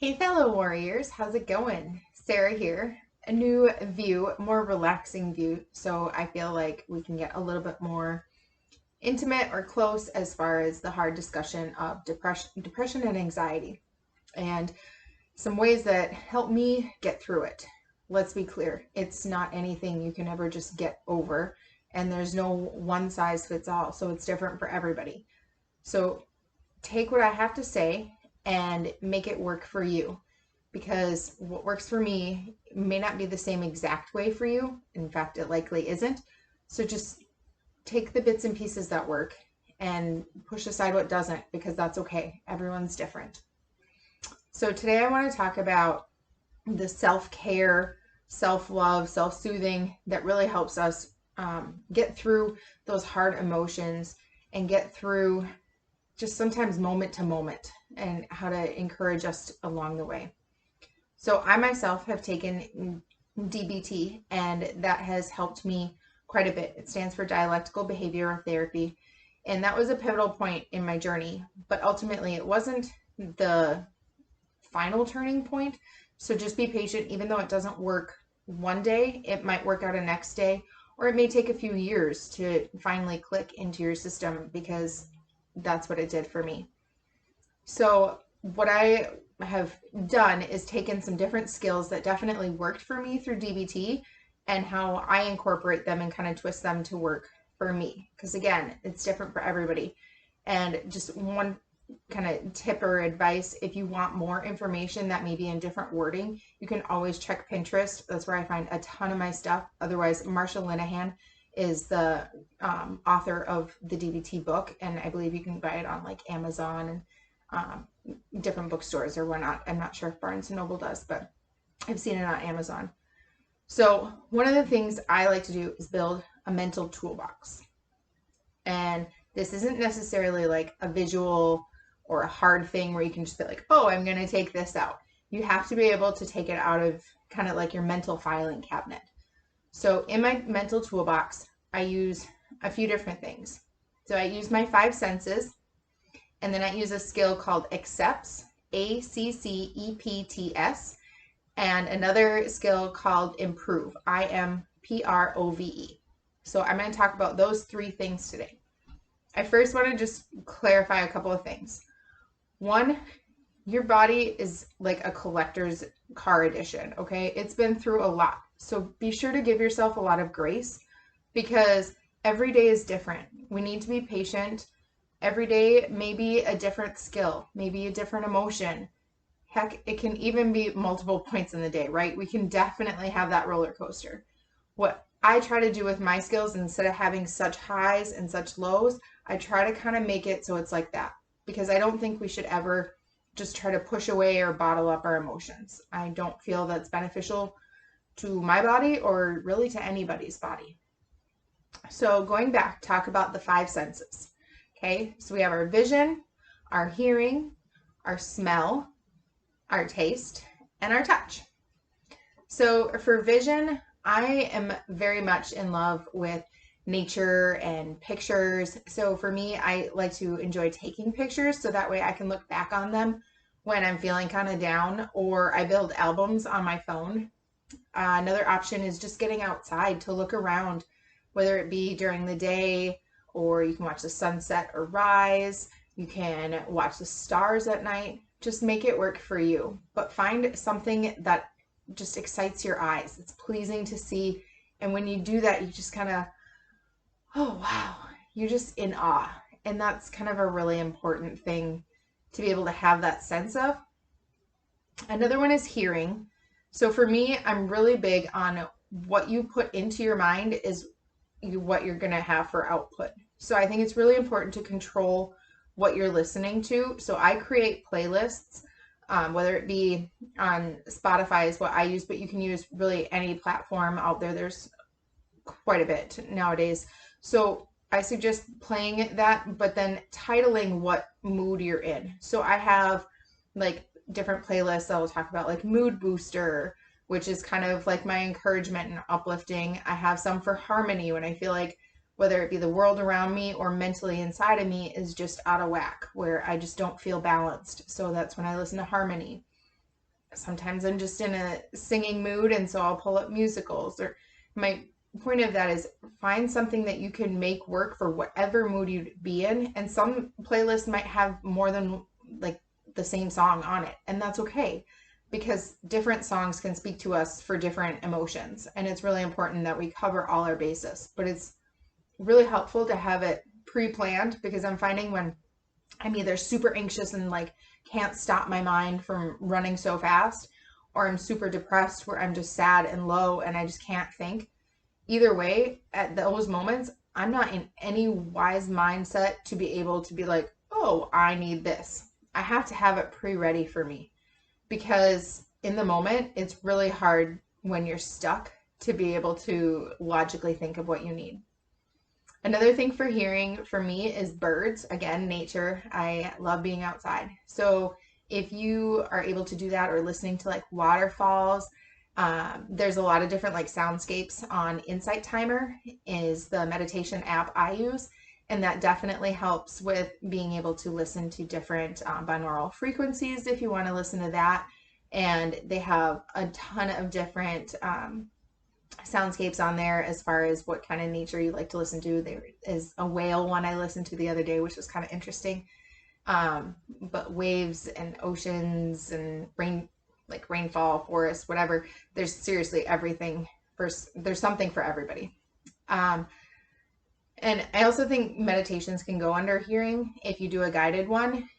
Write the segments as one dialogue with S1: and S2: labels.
S1: Hey fellow warriors, how's it going? Sarah here. A new view, more relaxing view, so I feel like we can get a little bit more intimate or close as far as the hard discussion of depression and anxiety, and some ways that help me get through it. Let's be clear, it's not anything you can ever just get over, and there's no one size fits all, so it's different for everybody. So take what I have to say and make it work for you, because what works for me may not be the same exact way for you. In fact, it likely isn't. So just take the bits and pieces that work and push aside what doesn't, because that's okay. Everyone's different. So today I want to talk about the self-care, self-love, self-soothing that really helps us get through those hard emotions and get through just sometimes moment to moment, and how to encourage us along the way. So I myself have taken DBT, and that has helped me quite a bit. It stands for dialectical behavioral therapy, and that was a pivotal point in my journey, but ultimately it wasn't the final turning point. So just be patient. Even though it doesn't work one day, it might work out a next day, or it may take a few years to finally click into your system, because that's what it did for me. So what I have done is taken some different skills that definitely worked for me through DBT, and how I incorporate them and kind of twist them to work for me. Because again, it's different for everybody. And just one kind of tip or advice: if you want more information that may be in different wording, you can always check Pinterest. That's where I find a ton of my stuff. Otherwise, Marsha Linehan is the author of the DBT book, and I believe you can buy it on like Amazon and different bookstores or whatnot. I'm not sure if Barnes and Noble does, but I've seen it on Amazon. So one of the things I like to do is build a mental toolbox. And this isn't necessarily like a visual or a hard thing where you can just be like, oh, I'm going to take this out. You have to be able to take it out of kind of like your mental filing cabinet. So in my mental toolbox, I use a few different things. So I use my 5 senses, and then I use a skill called accepts, ACCEPTS, and another skill called improve, IMPROVE. So I'm going to talk about those 3 things today. I first want to just clarify a couple of things. One, your body is like a collector's car edition, okay? It's been through a lot. So be sure to give yourself a lot of grace, because every day is different. We need to be patient. Every day may be a different skill, maybe a different emotion. Heck, it can even be multiple points in the day, right? We can definitely have that roller coaster. What I try to do with my skills, instead of having such highs and such lows, I try to kind of make it so it's like that, because I don't think we should ever just try to push away or bottle up our emotions. I don't feel that's beneficial to my body, or really to anybody's body. So going back, talk about the 5 senses. Okay, so we have our vision, our hearing, our smell, our taste, and our touch. So for vision, I am very much in love with nature and pictures. So for me, I like to enjoy taking pictures, so that way I can look back on them when I'm feeling kind of down, or I build albums on my phone. Another option is just getting outside to look around, whether it be during the day, or you can watch the sunset or rise. You can watch the stars at night. Just make it work for you, but find something that just excites your eyes. It's pleasing to see. And when you do that, you just kind of, oh, wow, you're just in awe. And that's kind of a really important thing to be able to have that sense of. Another one is hearing. So for me, I'm really big on what you put into your mind is what you're going to have for output. So I think it's really important to control what you're listening to. So I create playlists, whether it be on Spotify is what I use, but you can use really any platform out there. There's quite a bit nowadays. So I suggest playing that, but then titling what mood you're in. So I have like different playlists that will talk about like mood booster, which is kind of like my encouragement and uplifting. I have some for harmony, when I feel like whether it be the world around me or mentally inside of me is just out of whack, where I just don't feel balanced. So that's when I listen to harmony. sometimes I'm just in a singing mood, and so I'll pull up musicals. Or my point of that is find something that you can make work for whatever mood you'd be in. And some playlists might have more than like the same song on it, and that's okay, because different songs can speak to us for different emotions, and it's really important that we cover all our bases. But it's really helpful to have it pre-planned, because I'm finding when I'm either super anxious and like can't stop my mind from running so fast, or I'm super depressed where I'm just sad and low and I just can't think. Either way, at those moments, I'm not in any wise mindset to be able to be like, oh, I need this. I have to have it pre-ready for me, because in the moment, it's really hard when you're stuck to be able to logically think of what you need. Another thing for hearing for me is birds. Again, nature. I love being outside. So if you are able to do that, or listening to like waterfalls, there's a lot of different like soundscapes on Insight Timer, is the meditation app I use. And that definitely helps with being able to listen to different binaural frequencies if you want to listen to that. And they have a ton of different soundscapes on there as far as what kind of nature you like to listen to. There is a whale one I listened to the other day, which was kind of interesting. But waves and oceans and rain, like rainfall, forest, whatever. There's seriously everything. There's something for everybody. And I also think meditations can go under hearing if you do a guided one,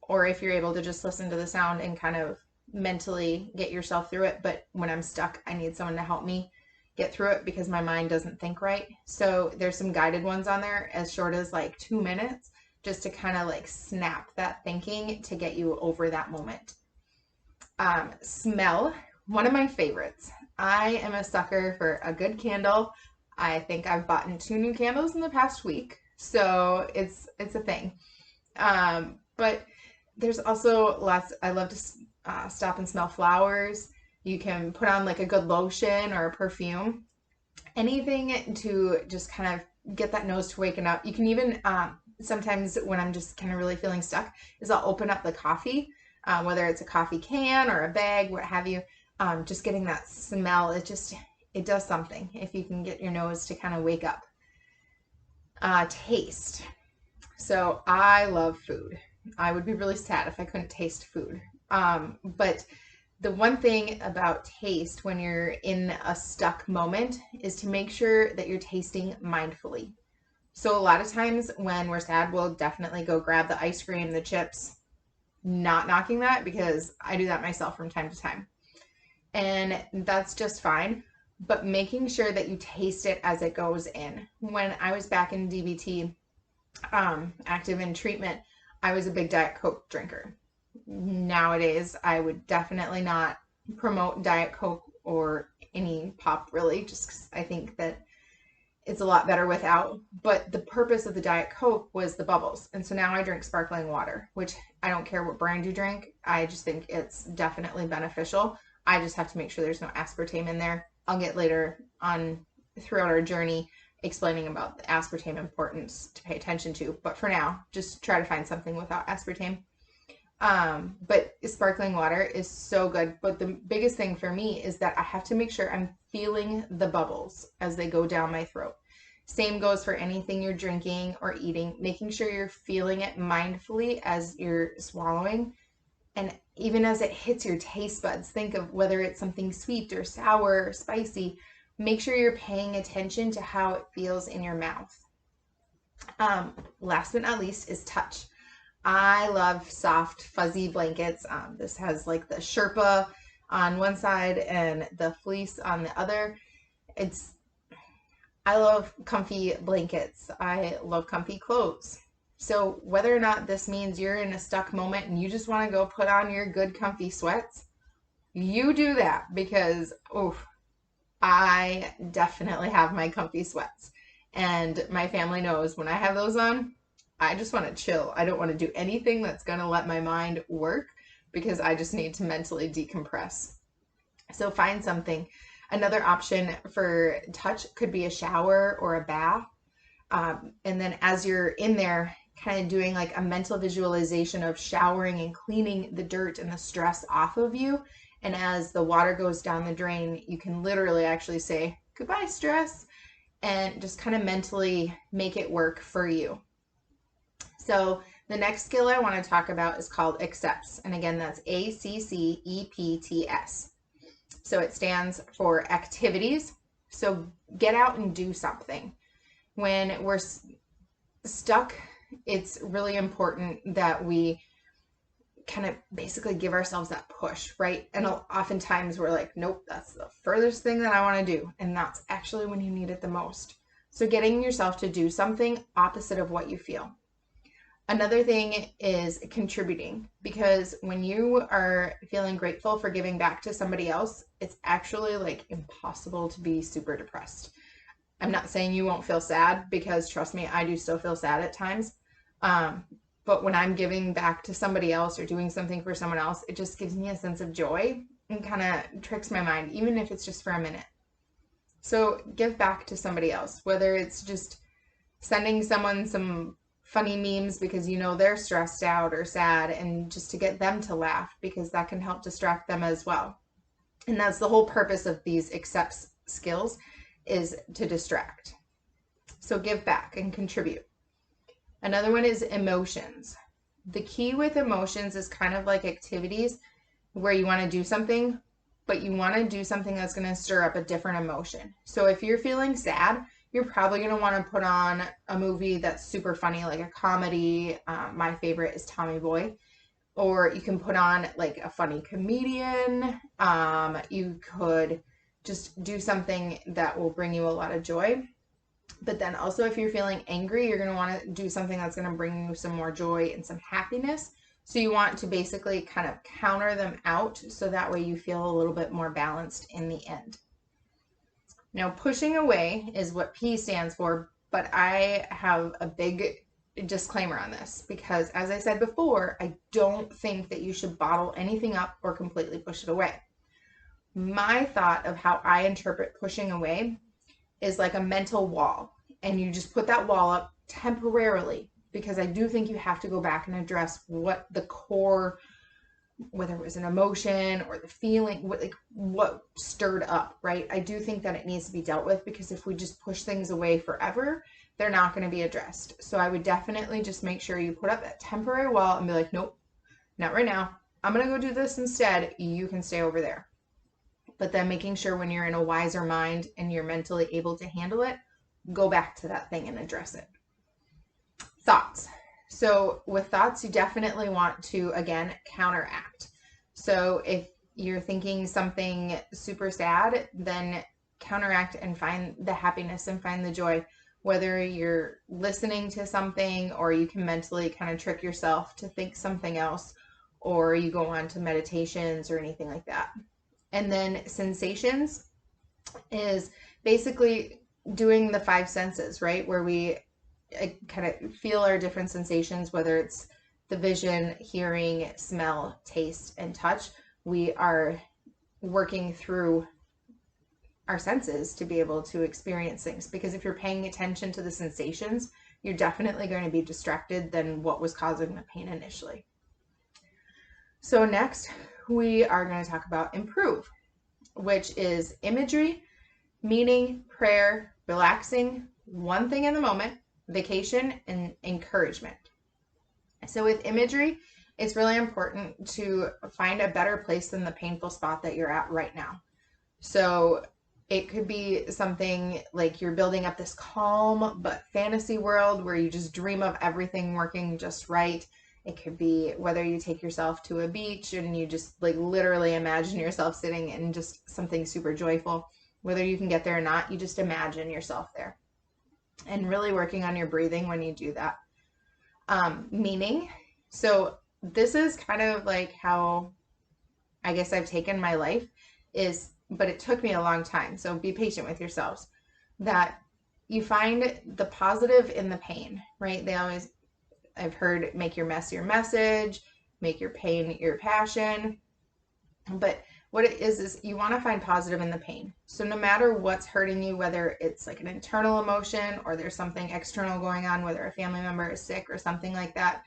S1: or if you're able to just listen to the sound and kind of mentally get yourself through it. But when I'm stuck, I need someone to help me get through it because my mind doesn't think right. So there's some guided ones on there as short as like 2 minutes, just to kind of like snap that thinking to get you over that moment. Smell, one of my favorites. I am a sucker for a good candle. I think I've bought 2 new candles in the past week, so it's a thing. But there's also lots. I love to stop and smell flowers. You can put on like a good lotion or a perfume, anything to just kind of get that nose to waken up. You can even sometimes when I'm just kind of really feeling stuck, is I'll open up the coffee, whether it's a coffee can or a bag, what have you. Just getting that smell, it does something if you can get your nose to kind of wake up. Taste. So I love food. I would be really sad if I couldn't taste food. But the one thing about taste when you're in a stuck moment is to make sure that you're tasting mindfully. So a lot of times when we're sad, we'll definitely go grab the ice cream, the chips, not knocking that, because I do that myself from time to time. And that's just fine. But making sure that you taste it as it goes in. When I was back in DBT, active in treatment, I was a big Diet Coke drinker. Nowadays, I would definitely not promote Diet Coke or any pop, really, just 'cause I think that it's a lot better without. But the purpose of the Diet Coke was the bubbles. And so now I drink sparkling water, which I don't care what brand you drink. I just think it's definitely beneficial. I just have to make sure there's no aspartame in there. I'll get later on throughout our journey explaining about the aspartame importance to pay attention to. But for now, just try to find something without aspartame. But sparkling water is so good. But the biggest thing for me is that I have to make sure I'm feeling the bubbles as they go down my throat. Same goes for anything you're drinking or eating, making sure you're feeling it mindfully as you're swallowing. And even as it hits your taste buds, think of whether it's something sweet or sour or spicy. Make sure you're paying attention to how it feels in your mouth. Last but not least is touch. I love soft, fuzzy blankets. This has like the Sherpa on one side and the fleece on the other. I love comfy blankets. I love comfy clothes. So whether or not this means you're in a stuck moment and you just want to go put on your good comfy sweats, you do that, because I definitely have my comfy sweats. And my family knows when I have those on, I just want to chill. I don't want to do anything that's going to let my mind work, because I just need to mentally decompress. So find something. Another option for touch could be a shower or a bath. And then as you're in there, kind of doing like a mental visualization of showering and cleaning the dirt and the stress off of you. And as the water goes down the drain, you can literally actually say, goodbye, stress, and just kind of mentally make it work for you. So the next skill I want to talk about is called accepts. And again, that's ACCEPTS. So it stands for activities. So get out and do something. When we're stuck, it's really important that we kind of basically give ourselves that push, right? And oftentimes we're like, nope, that's the furthest thing that I want to do. And that's actually when you need it the most. So getting yourself to do something opposite of what you feel. Another thing is contributing, because when you are feeling grateful for giving back to somebody else, it's actually like impossible to be super depressed. I'm not saying you won't feel sad, because trust me, I do still feel sad at times. But when I'm giving back to somebody else or doing something for someone else, it just gives me a sense of joy and kind of tricks my mind, even if it's just for a minute. So give back to somebody else, whether it's just sending someone some funny memes because you know they're stressed out or sad, and just to get them to laugh, because that can help distract them as well. And that's the whole purpose of these accepts skills, is to distract. So give back and contribute. Another one is emotions. The key with emotions is kind of like activities where you want to do something, but you want to do something that's going to stir up a different emotion. So if you're feeling sad, you're probably going to want to put on a movie that's super funny, like a comedy. My favorite is Tommy Boy. Or you can put on like a funny comedian. You could just do something that will bring you a lot of joy. But then also, if you're feeling angry, you're going to want to do something that's going to bring you some more joy and some happiness. So you want to basically kind of counter them out, so that way you feel a little bit more balanced in the end. Now, pushing away is what P stands for, but I have a big disclaimer on this, because as I said before, I don't think that you should bottle anything up or completely push it away. My thought of how I interpret pushing away is like a mental wall, and you just put that wall up temporarily, because I do think you have to go back and address what the core, whether it was an emotion or the feeling, what stirred up, right? I do think that it needs to be dealt with, because if we just push things away forever, they're not going to be addressed. So I would definitely just make sure you put up that temporary wall and be like, nope, not right now. I'm going to go do this instead. You can stay over there. But then making sure when you're in a wiser mind and you're mentally able to handle it, go back to that thing and address it. Thoughts. So with thoughts, you definitely want to, again, counteract. So if you're thinking something super sad, then counteract and find the happiness and find the joy, whether you're listening to something, or you can mentally kind of trick yourself to think something else, or you go on to meditations or anything like that. And then sensations is basically doing the 5 senses, right? Where we kind of feel our different sensations, whether it's the vision, hearing, smell, taste, and touch. We are working through our senses to be able to experience things, because if you're paying attention to the sensations, you're definitely going to be distracted than what was causing the pain initially. So next, we are going to talk about improve, which is imagery, meaning, prayer, relaxing, one thing in the moment, vacation, and encouragement. So with imagery, it's really important to find a better place than the painful spot that you're at right now. So it could be something like you're building up this calm but fantasy world where you just dream of everything working just right. It could be whether you take yourself to a beach and you just like literally imagine yourself sitting in just something super joyful. Whether you can get there or not, you just imagine yourself there. And really working on your breathing when you do that. Meaning, so this is kind of like how I guess I've taken my life but it took me a long time. So be patient with yourselves, that you find the positive in the pain, right? I've heard, make your mess your message, make your pain your passion. But what it is you want to find positive in the pain. So no matter what's hurting you, whether it's like an internal emotion or there's something external going on, whether a family member is sick or something like that,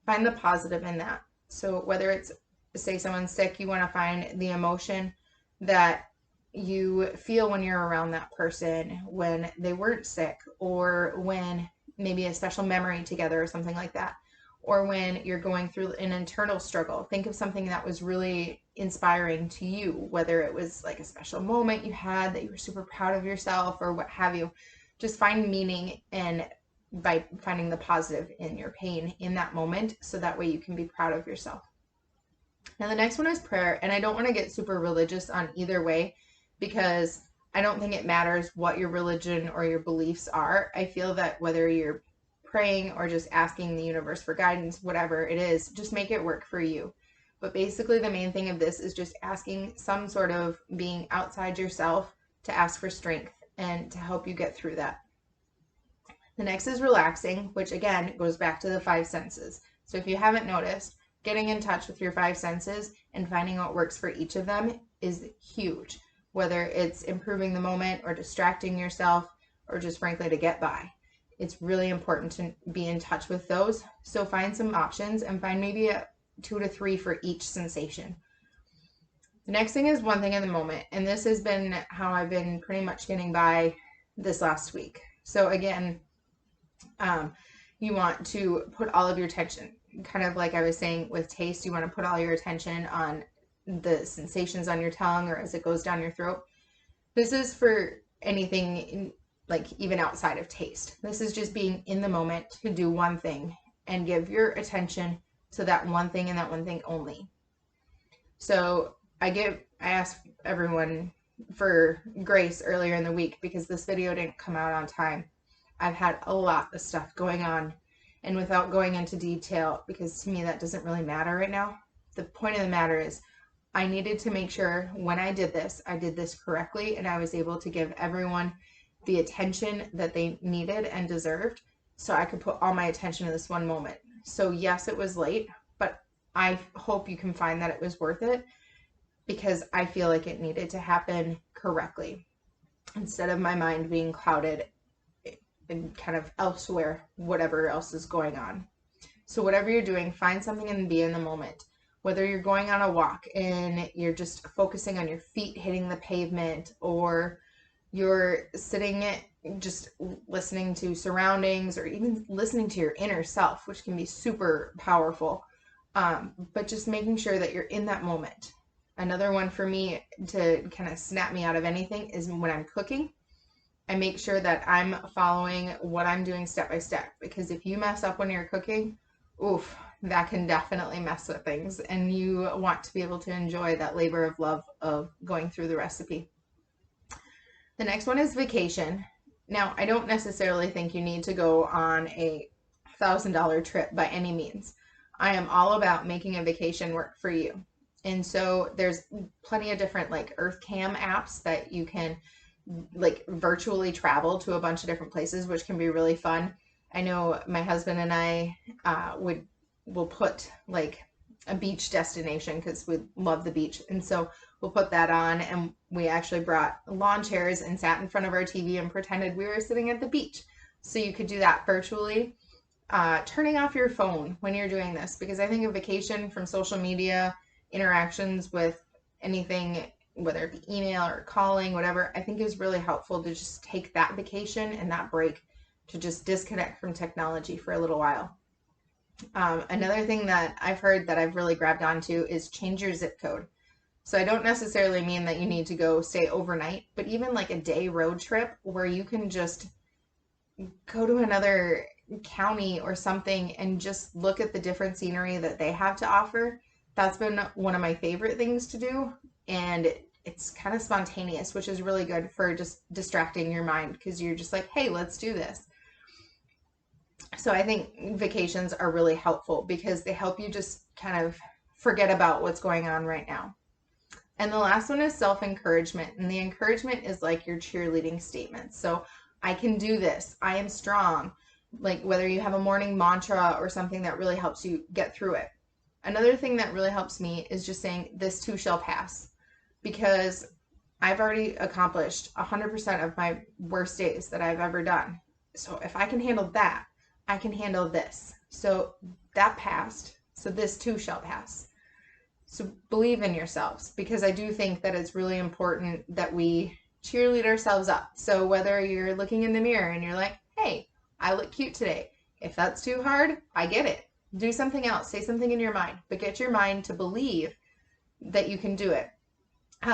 S1: find the positive in that. So whether it's, say someone's sick, you want to find the emotion that you feel when you're around that person when they weren't sick, or when maybe a special memory together or something like that, or when you're going through an internal struggle. Think of something that was really inspiring to you, whether it was like a special moment you had that you were super proud of yourself or what have you. Just find meaning and by finding the positive in your pain in that moment, so that way you can be proud of yourself. Now the next one is prayer, and I don't want to get super religious on either way, because I don't think it matters what your religion or your beliefs are. I feel that whether you're praying or just asking the universe for guidance, whatever it is, just make it work for you. But basically the main thing of this is just asking some sort of being outside yourself to ask for strength and to help you get through that. The next is relaxing, which again goes back to the 5 senses. So if you haven't noticed, getting in touch with your 5 senses and finding what works for each of them is huge, whether it's improving the moment or distracting yourself or just frankly to get by. It's really important to be in touch with those. So find some options and find maybe 2 to 3 for each sensation. The next thing is one thing in the moment, and this has been how I've been pretty much getting by this last week. So again, you want to put all of your attention, kind of like I was saying with taste, you want to put all your attention on the sensations on your tongue or as it goes down your throat. This is for anything like even outside of taste. This is just being in the moment to do one thing and give your attention to that one thing and that one thing only. So I asked everyone for grace earlier in the week because this video didn't come out on time. I've had a lot of stuff going on, and without going into detail, because to me that doesn't really matter right now, the point of the matter is I needed to make sure when I did this correctly, and I was able to give everyone the attention that they needed and deserved, so I could put all my attention in this one moment. So yes, it was late, but I hope you can find that it was worth it, because I feel like it needed to happen correctly instead of my mind being clouded and kind of elsewhere, whatever else is going on. So whatever you're doing, find something and be in the moment. Whether you're going on a walk and you're just focusing on your feet hitting the pavement, or you're sitting just listening to surroundings, or even listening to your inner self, which can be super powerful. But just making sure that you're in that moment. Another one for me to kind of snap me out of anything is when I'm cooking. I make sure that I'm following what I'm doing step by step, because if you mess up when you're cooking, oof, that can definitely mess with things, and you want to be able to enjoy that labor of love of going through the recipe. The next one is vacation. Now, I don't necessarily think you need to go on a $1,000 trip by any means. I am all about making a vacation work for you. And so there's plenty of different like Earth Cam apps that you can like virtually travel to a bunch of different places, which can be really fun. I know my husband and I will put like a beach destination because we love the beach, and so we'll put that on, and we actually brought lawn chairs and sat in front of our TV and pretended we were sitting at the beach. So you could do that virtually. Turning off your phone when you're doing this, because I think a vacation from social media, interactions with anything, whether it be email or calling, whatever, I think is really helpful to just take that vacation and that break to just disconnect from technology for a little while. Another thing that I've heard that I've really grabbed onto is change your zip code. So I don't necessarily mean that you need to go stay overnight, but even like a day road trip where you can just go to another county or something and just look at the different scenery that they have to offer. That's been one of my favorite things to do, and it's kind of spontaneous, which is really good for just distracting your mind, because you're just like, hey, let's do this. So I think vacations are really helpful because they help you just kind of forget about what's going on right now. And the last one is self-encouragement, and the encouragement is like your cheerleading statements. So I can do this, I am strong, like whether you have a morning mantra or something that really helps you get through it. Another thing that really helps me is just saying, this too shall pass. because I've already accomplished 100% of my worst days that I've ever done. So if I can handle that, I can handle this. So that passed. So this too shall pass. So believe in yourselves, because I do think that it's really important that we cheerlead ourselves up. So whether you're looking in the mirror and you're like, hey, I look cute today. If that's too hard, I get it. Do something else. Say something in your mind, but get your mind to believe that you can do it.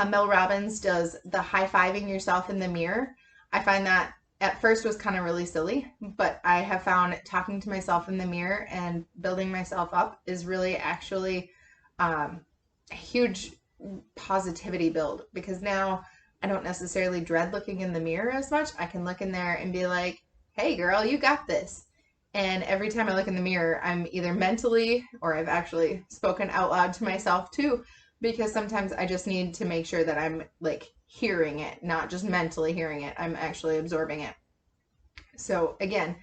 S1: Mel Robbins does the high-fiving yourself in the mirror. I find that at first was kind of really silly, but I have found talking to myself in the mirror and building myself up is really actually a huge positivity build, because now I don't necessarily dread looking in the mirror as much. I can look in there and be like, hey girl, you got this. And every time I look in the mirror, I'm either mentally or I've actually spoken out loud to myself too, because sometimes I just need to make sure that I'm like hearing it, not just mentally hearing it. I'm actually absorbing it. So again,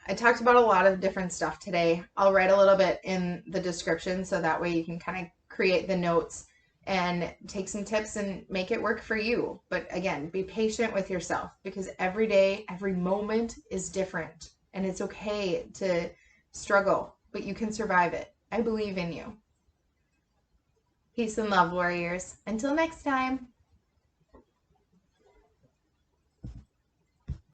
S1: I talked about a lot of different stuff today. I'll write a little bit in the description so that way you can kind of create the notes and take some tips and make it work for you. But again, be patient with yourself, because every day, every moment is different, and it's okay to struggle, but you can survive it. I believe in you. Peace and love, warriors. Until next time.